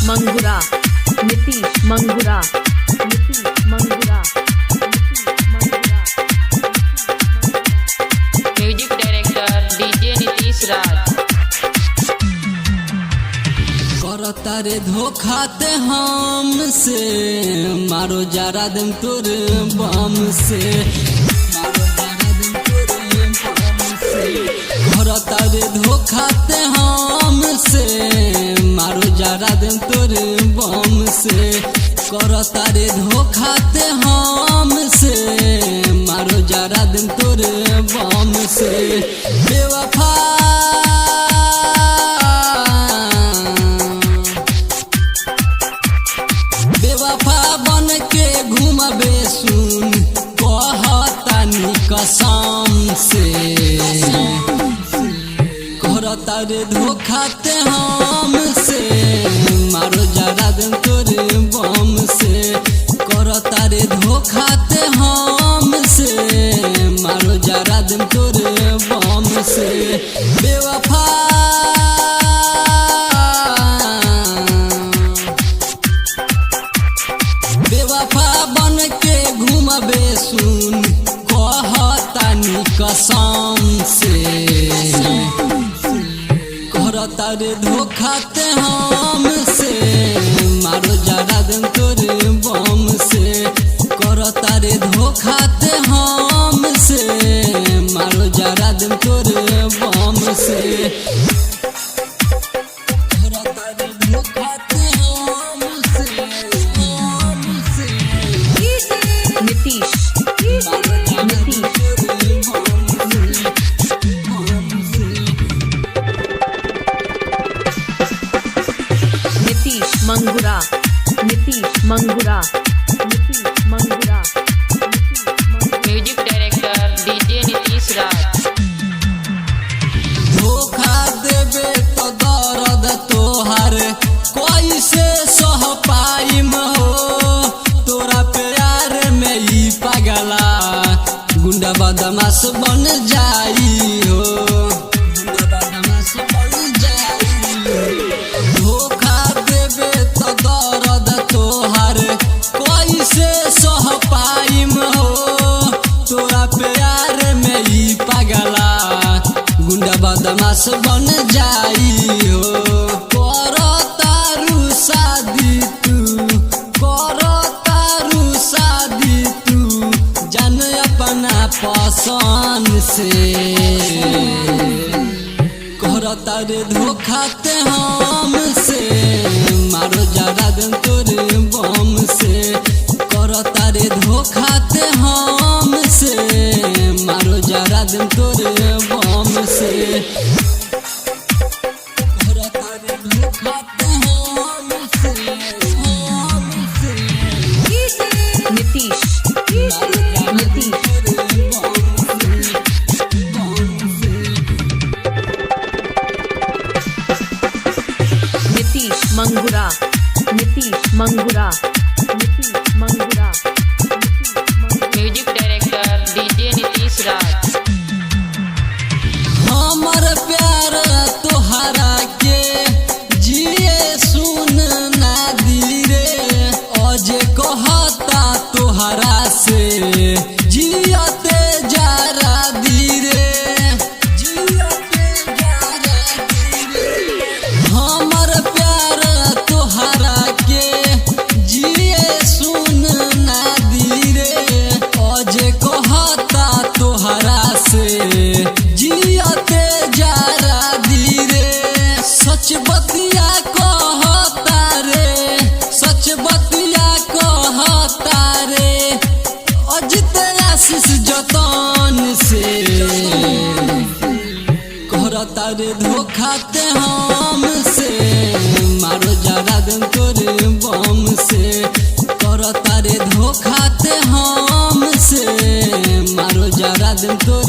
मंगुरा Nitish Mangura music director DJ Nitish Raj. करता रे धोखा ते हमसे, मारो जरा दम तोर बम से, करता रे धोखा ते हमसे, मारो जरा दम तोर बम से, करता रे धोखा ते हमसे, मारो जरा दम तोर बम से। बेवफा बेवफा बन के घूमबे सुन, कहतानी कसम से, करता रे धोखा ते हमसे, मारो जरा दम तोर बम से, करता रे धोखा ते हमसे, मारो जरा दम तोर बम से। बेवफा बेवफा बन के घूमबे सुन, कहतानी कसम से, करता रे धोखा ते हमसे, मारो जरा दम तोर बम से, करता रे धोखा ते हमसे, मारो जरा दम तोर बम से। करता रे धोखा ते Nitish Mangura music director DJ Nitish Raj. धोखा देबे तो दर्द तोहर कैसे सह पाइम हो, तोरा प्यार में ही पगला गुंडा बदमाश बन जाई हो, गुंडा बदमाश बन जाई। धोखा देबे तो दर्द तोहर कैसे सह पाइम हो, तोरा प्यार में ही पगला गुंडा बदमाश बन जाई हो। करो तारू शादी तू, करो तारू शादी तू, जान अपना पसंद से, करता रे धोखा ते हमसे, मारो जरा दम तोर बम से, करता रे धोखा ते हमसे, मारो जरा दम तोर बम से। करता रे धोखा ते हमसे, Nitish Mangura music director DJ Nitish Raj. हमर प्यार तोहरा के जिए सुन ना दी रे, अजे कहता तोहरा से जियते जरा दी रे, जियते जरा दी रे। हमर प्यार तोहरा के जिए सुन ना दी रे, अजे कहता तोहरा से जियते जरा दी रे। सच बतिया कहता रे, सच बतिया कहता रे, अजित आशीष जतन से, करता रे धोखा ते हमसे, मारो जरा दम तोर बम से, करता रे धोखा ते हमसे, मारो जरा दम तोर